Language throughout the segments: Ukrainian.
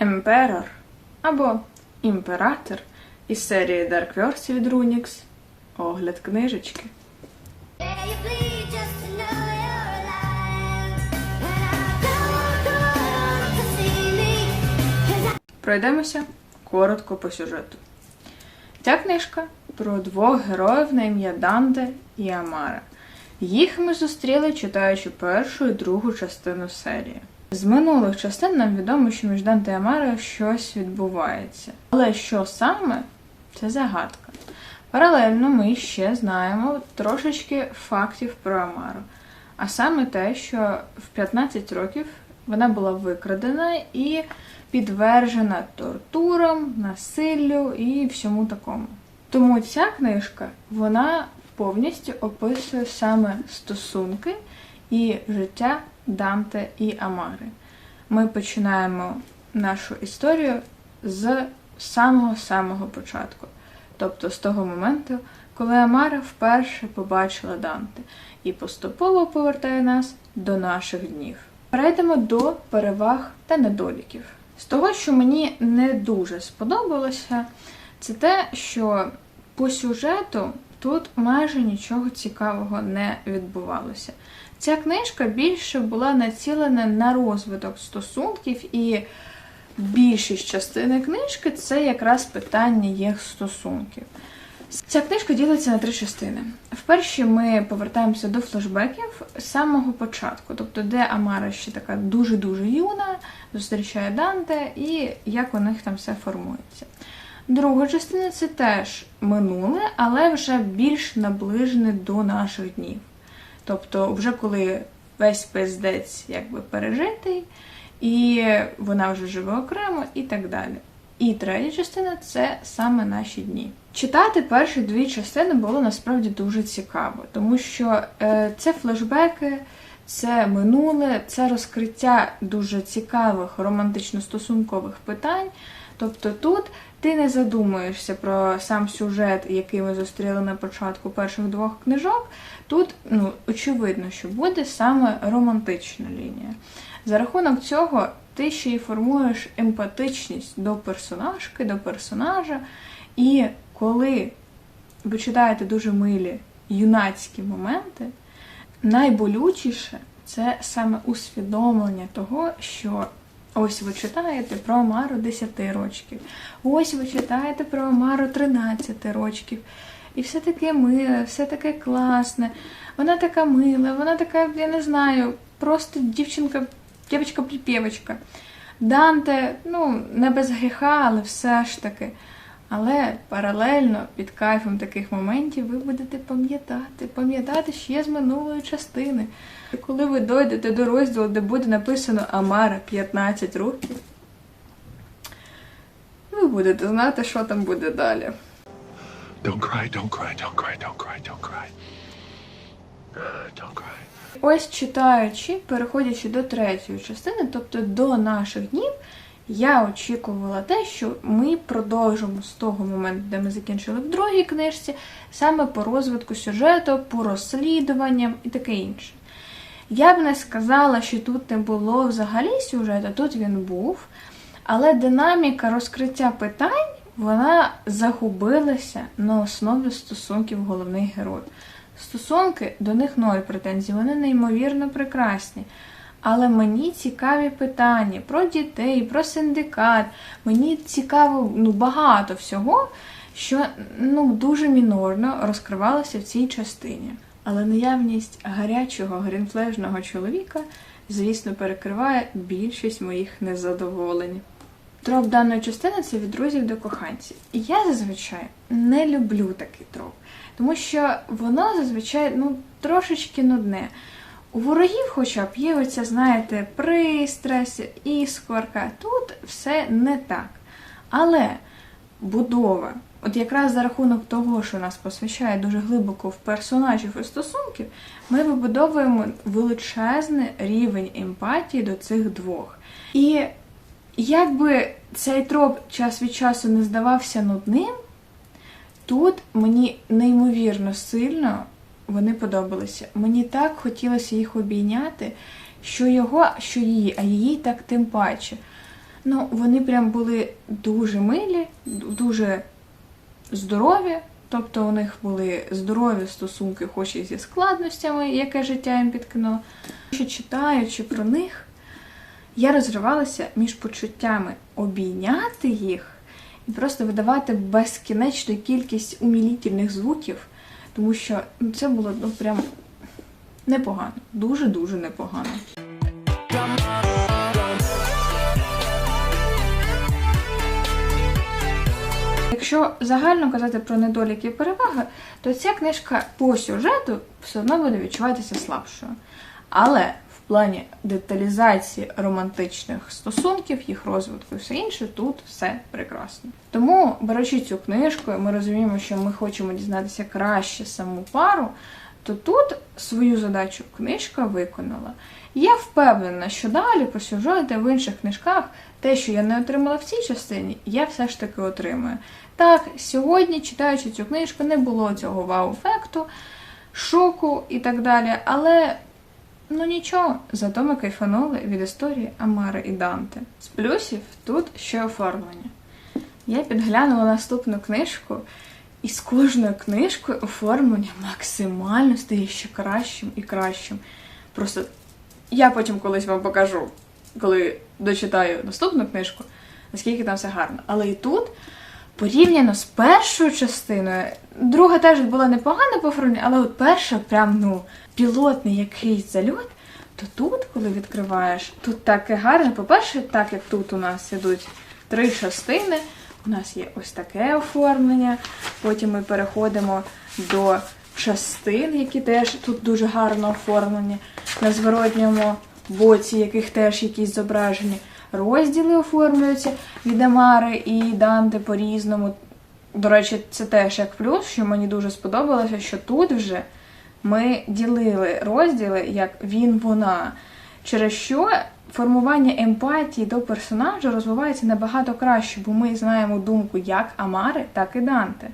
Emperor або Імператор із серії Dark Verse від Runix. Огляд книжечки. Пройдемося коротко по сюжету. Ця книжка про двох героїв на ім'я Данте і Амара. Їх ми зустріли, читаючи першу і другу частину серії. З минулих частин нам відомо, що між Данте і Амарою щось відбувається. Але що саме – це загадка. Паралельно ми ще знаємо трошечки фактів про Амару. А саме те, що в 15 років вона була викрадена і підтверджена тортурам, насиллю і всьому такому. Тому ця книжка, вона повністю описує саме стосунки і життя Данте і Амари. Ми починаємо нашу історію з самого-самого початку. Тобто з того моменту, коли Амара вперше побачила Данте і поступово повертає нас до наших днів. Перейдемо до переваг та недоліків. З того, що мені не дуже сподобалося, це те, що по сюжету тут майже нічого цікавого не відбувалося. Ця книжка більше була націлена на розвиток стосунків, і більшість частини книжки – це якраз питання їх стосунків. Ця книжка ділиться на 3 частини. В першій ми повертаємося до флешбеків з самого початку, тобто де Амара ще така дуже-дуже юна, зустрічає Данте і як у них там все формується. Друга частина – це теж минуле, але вже більш наближене до наших днів. Тобто вже коли весь пиздець якби пережитий, і вона вже живе окремо і так далі. І третя частина – це саме наші дні. Читати перші 2 частини було насправді дуже цікаво, тому що це флешбеки, це минуле, це розкриття дуже цікавих романтично-стосункових питань. Тобто тут ти не задумуєшся про сам сюжет, який ми зустріли на початку перших 2 книжок. Тут, очевидно, що буде саме романтична лінія. За рахунок цього ти ще й формуєш емпатичність до персонажки, до персонажа. І коли ви читаєте дуже милі юнацькі моменти, найболючіше – це саме усвідомлення того, що ось ви читаєте про Амару 10 років, ось ви читаєте про Амару 13 років. І все таке миле, все таке класне, вона така мила, вона така, я не знаю, просто дівчинка-припєвочка. Данте, не без гріха, але все ж таки. Але паралельно, під кайфом таких моментів, ви будете пам'ятати ще з минулої частини. І коли ви дойдете до розділу, де буде написано Амара 15 років, ви будете знати, що там буде далі. Don't cry, don't cry, don't cry, don't cry, don't cry. Don't cry. Ось читаючи, переходячи до 3-ї частини, тобто до наших днів, я очікувала те, що ми продовжимо з того моменту, де ми закінчили в 2-й книжці, саме по розвитку сюжету, по розслідуванням і таке інше. Я б не сказала, що тут не було взагалі сюжету, тут він був, але динаміка розкриття питань, вона загубилася на основі стосунків головних героїв. Стосунки, до них 0 претензій, вони неймовірно прекрасні. Але мені цікаві питання про дітей, про синдикат. Мені цікаво багато всього, що дуже мінорно розкривалося в цій частині. Але наявність гарячого грінфлежного чоловіка, звісно, перекриває більшість моїх незадоволень. Троп даної частини – це від друзів до коханців. І я зазвичай не люблю такий троп. Тому що воно зазвичай трошечки нудне. У ворогів хоча б є оця, знаєте, пристрасть, іскорка. Тут все не так. Але будова, от якраз за рахунок того, що нас посвящає дуже глибоко в персонажів і стосунків, ми вибудовуємо величезний рівень емпатії до цих двох. І якби цей троп час від часу не здавався нудним, тут мені неймовірно сильно вони подобалися. Мені так хотілося їх обійняти, що її, а її так тим паче. Ну, вони прям були дуже милі, дуже здорові. Тобто у них були здорові стосунки, хоч і зі складностями, яке життя їм підкинуло. Що читаючи про них, я розривалася між почуттями обійняти їх і просто видавати безкінечну кількість умілітельних звуків, тому що це було прям непогано, дуже-дуже непогано. Якщо загально казати про недоліки і переваги, то ця книжка по сюжету все одно буде відчуватися слабшою. Але в плані деталізації романтичних стосунків, їх розвитку і все інше, тут все прекрасно. Тому, беручи цю книжку, ми розуміємо, що ми хочемо дізнатися краще саму пару, то тут свою задачу книжка виконала. І я впевнена, що далі по сюжету в інших книжках те, що я не отримала в цій частині, я все ж таки отримую. Так, сьогодні, читаючи цю книжку, не було цього вау-ефекту, шоку і так далі, але ну нічого, зато ми кайфанули від історії Амари і Данте. З плюсів тут ще оформлення. Я підглянула наступну книжку, і з кожною книжкою оформлення максимально стає ще кращим і кращим. Просто я потім колись вам покажу, коли дочитаю наступну книжку, наскільки там все гарно. Але і тут, порівняно з першою частиною, друга теж була непогана по оформленню, але от перша прям, пілотний якийсь зальот, то тут, коли відкриваєш, тут таке гарне. По-перше, так як тут у нас ідуть 3 частини, у нас є ось таке оформлення, потім ми переходимо до частин, які теж тут дуже гарно оформлені, на зворотньому боці, яких теж якісь зображені. Розділи оформлюються від Амари і Данте по-різному. До речі, це теж як плюс, що мені дуже сподобалося, що тут вже ми ділили розділи як він-вона, через що формування емпатії до персонажа розвивається набагато краще, бо ми знаємо думку як Амари, так і Данте.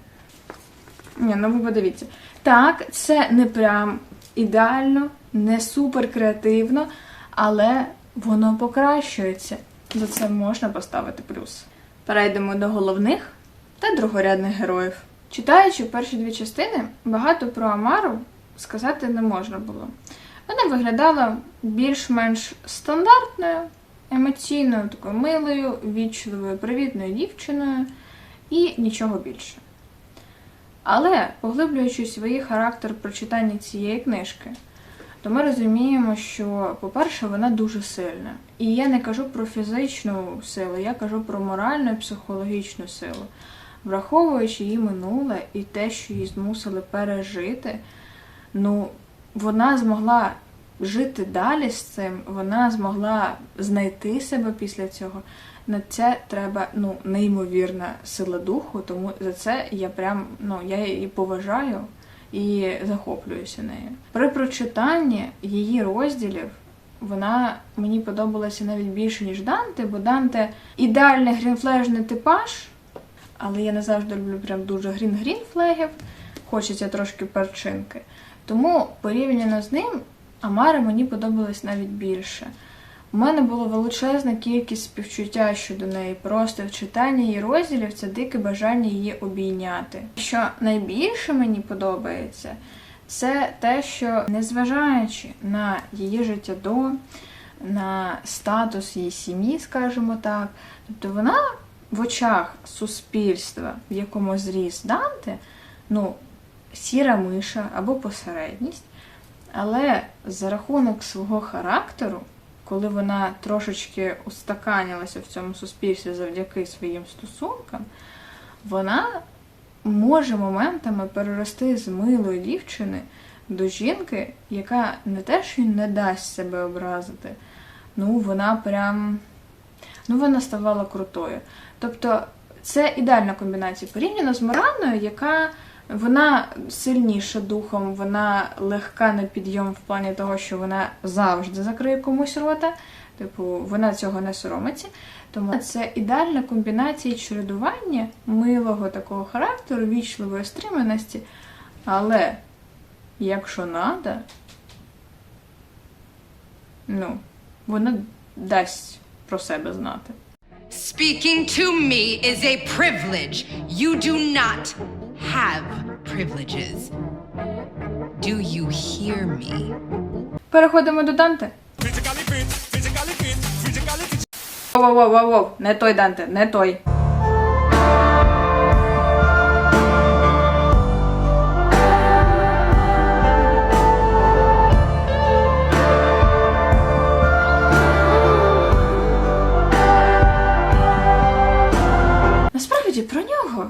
Ви подивіться. Так, це не прям ідеально, не супер креативно, але воно покращується. За це можна поставити плюс. Перейдемо до головних та другорядних героїв. Читаючи перші 2 частини, багато про Амару сказати не можна було. Вона виглядала більш-менш стандартною, емоційною, такою милою, вічливою, привітною дівчиною і нічого більше. Але, поглиблюючись в її характер про читання цієї книжки, то ми розуміємо, що, по-перше, вона дуже сильна. І я не кажу про фізичну силу, я кажу про моральну і психологічну силу. Враховуючи її минуле і те, що її змусили пережити, вона змогла жити далі з цим, вона змогла знайти себе після цього. На це треба, неймовірна сила духу, тому за це я я її поважаю і захоплююся нею. При прочитанні її розділів вона мені подобалася навіть більше, ніж Данте, бо Данте ідеальний грінфлежний типаж, але я не завжди люблю прям дуже грін-флегів, хочеться трошки перчинки. Тому порівняно з ним Амара мені подобалась навіть більше. У мене була величезна кількість співчуття щодо неї. Просто в читанні її розділів це дике бажання її обійняти. Що найбільше мені подобається, це те, що незважаючи на її життя на статус її сім'ї, скажімо так, тобто вона в очах суспільства, в якому зріс Данте, сіра миша або посередність, але за рахунок свого характеру, коли вона трошечки устаканилася в цьому суспільстві завдяки своїм стосункам, вона може моментами перерости з милої дівчини до жінки, яка не те, що не дасть себе образити, вона ставала крутою. Тобто це ідеальна комбінація порівняно з Мораною, яка вона сильніша духом, вона легка на підйом в плані того, що вона завжди закриє комусь рота, вона цього не соромиться. Тому це ідеальна комбінація чередування милого такого характеру, вічливої стриманості, але якщо надо, вона дасть про себе знати. Speaking to me is a privilege. You do not have privileges. Do you hear me? Переходимо до Данте. Воу-воу-воу-воу, не той Данте, не той. Насправді, про нього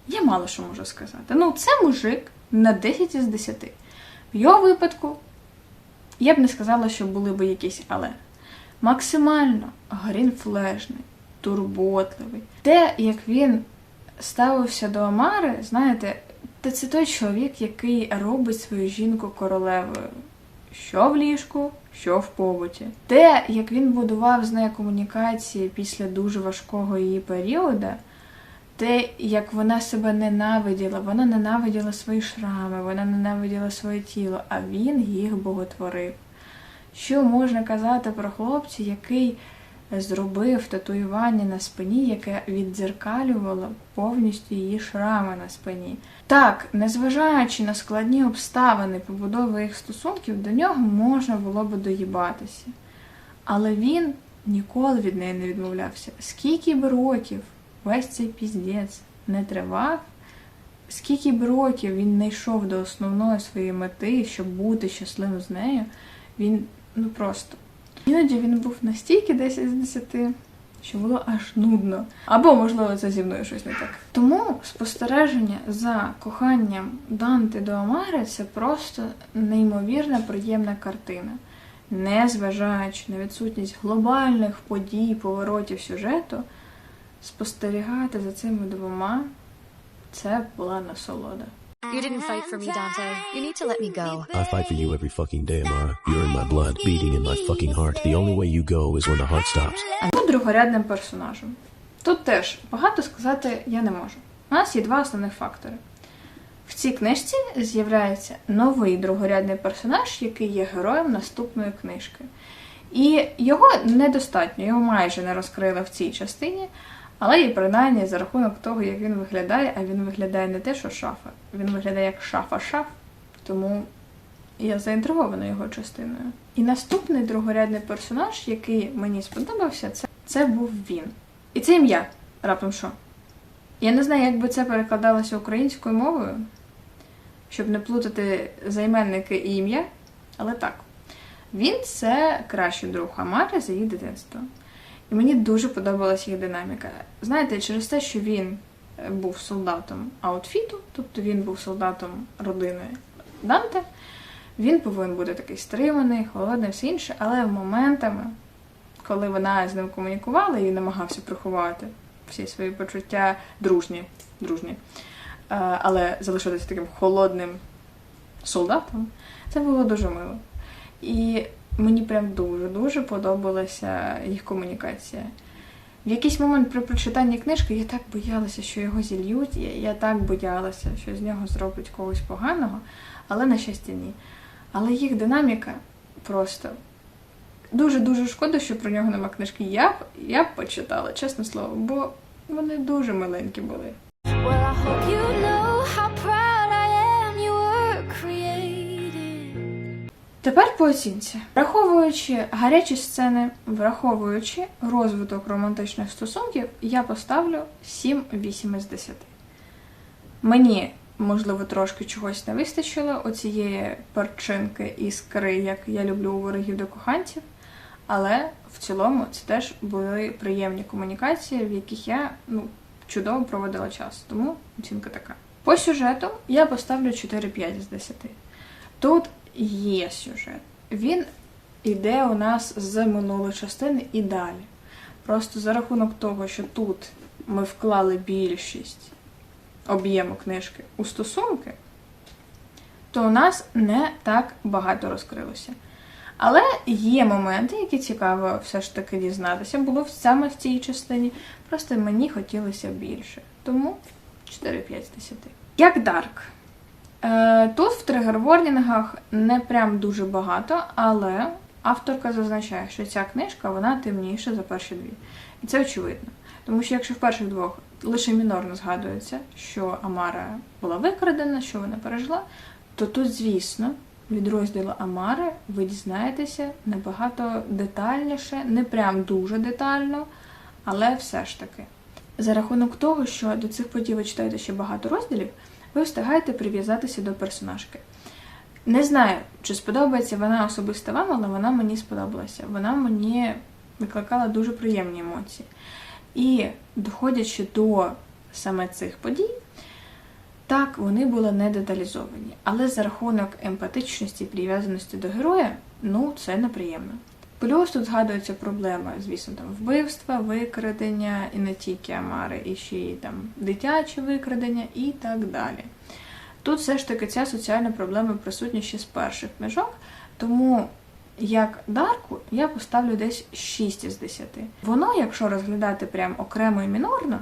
я мало що можу сказати. Ну, це мужик на 10 із 10. В його випадку я б не сказала, що були б якісь але. Максимально грінфлешний, турботливий. Те, як він ставився до Амари, знаєте, це той чоловік, який робить свою жінку королевою. Що в ліжку, що в побуті. Те, як він будував з нею комунікації після дуже важкого її періоду, те, як вона себе ненавиділа, вона ненавиділа свої шрами, вона ненавиділа своє тіло, а він їх боготворив. Що можна казати про хлопця, який зробив татуювання на спині, яке віддзеркалювало повністю її шрами на спині? Так, незважаючи на складні обставини побудови їх стосунків, до нього можна було б доїбатися. Але він ніколи від неї не відмовлявся. Скільки б років весь цей піздець не тривав, скільки б років він не йшов до основної своєї мети, щоб бути щасливим з нею, він, просто. Іноді він був настільки 10 з 10, що було аж нудно. Або, можливо, це зі мною щось не так. Тому спостереження за коханням Данте до Амари – це просто неймовірна приємна картина. Незважаючи на відсутність глобальних подій, поворотів сюжету, спостерігати за цими двома – це була насолода. You didn't fight for me, Dante. You need to let me go. I fight for you every fucking day, Amara. You're in my blood, beating in my fucking heart. The only way you go is when the heart stops. Другорядним персонажем. Тут теж багато сказати я не можу. У нас є два основних фактори. В цій книжці з'являється новий другорядний персонаж, який є героєм наступної книжки. І його недостатньо, його майже не розкрили в цій частині, але і принаймні за рахунок того, як він виглядає, а він виглядає не те, що шафа, він виглядає як шафа-шаф, тому я заінтригована його частиною. І наступний другорядний персонаж, який мені сподобався, це був він. І це ім'я, раптом що. Я не знаю, як би це перекладалося українською мовою, щоб не плутати займенники і ім'я, але так. Він – це кращий друг Амари за її дитинство. І мені дуже подобалась їх динаміка. Знаєте, через те, що він був солдатом аутфіту, тобто він був солдатом родини Данте, він повинен бути такий стриманий, холодний, все інше, але моментами, коли вона з ним комунікувала і намагався приховати всі свої почуття дружні, але залишатися таким холодним солдатом, це було дуже мило. І мені прям дуже-дуже подобалася їх комунікація. В якийсь момент при прочитанні книжки я так боялася, що його зільють, я так боялася, що з нього зроблять когось поганого, але, на щастя, ні. Але їх динаміка просто... Дуже-дуже шкода, що про нього нема книжки. Я б почитала, чесне слово, бо вони дуже миленькі були. Well, I hope you know how proud I am you were created. Тепер по оцінці. Враховуючи гарячі сцени, враховуючи розвиток романтичних стосунків, я поставлю 7-8 із 10. Мені, можливо, трошки чогось не вистачило, оцієї перчинки, іскри, як я люблю у ворогів до коханців, але в цілому це теж були приємні комунікації, в яких я чудово проводила час, тому оцінка така. По сюжету я поставлю 4-5 з 10. Тут є сюжет. Він іде у нас з минулої частини і далі. Просто за рахунок того, що тут ми вклали більшість об'єму книжки у стосунки, то у нас не так багато розкрилося. Але є моменти, які цікаво все ж таки дізнатися. Було саме в цій частині. Просто мені хотілося більше. Тому 4-5 з 10. Як Дарк. Тут в тригер-ворнінгах не прям дуже багато, але авторка зазначає, що ця книжка, вона темніша за перші дві. І це очевидно. Тому що якщо в перших двох лише мінорно згадується, що Амара була викрадена, що вона пережила, то тут, звісно, від розділу Амари ви дізнаєтеся набагато детальніше, не прям дуже детально, але все ж таки. За рахунок того, що до цих подій ви читаєте ще багато розділів, ви встигаєте прив'язатися до персонажки. Не знаю, чи сподобається вона особисто вам, але вона мені сподобалася. Вона мені викликала дуже приємні емоції. І доходячи до саме цих подій, так, вони були не деталізовані. Але за рахунок емпатичності і прив'язаності до героя, це неприємно. Плюс тут згадуються проблеми, звісно, там вбивства, викрадення, і не тільки Амари, і ще й там дитячі викрадення і так далі. Тут все ж таки ця соціальна проблема присутня ще з перших книжок, тому як Дарку я поставлю десь 6 із 10. Воно, якщо розглядати прям окремо і мінорно,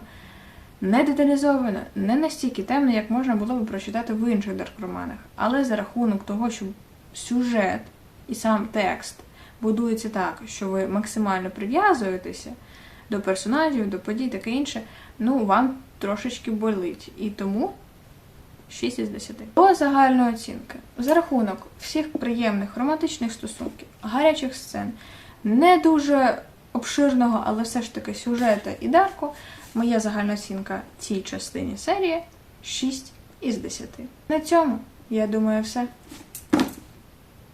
не деталізовано, не настільки темно, як можна було б прочитати в інших дарк-романах. Але за рахунок того, що сюжет і сам текст будується так, що ви максимально прив'язуєтеся до персонажів, до подій, таке інше, вам трошечки болить. І тому 6 із 10. До загальної оцінки. За рахунок всіх приємних романтичних стосунків, гарячих сцен, не дуже обширного, але все ж таки сюжету і Дарку, моя загальна оцінка цій частині серії 6 із 10. На цьому, я думаю, все.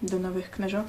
До нових книжок.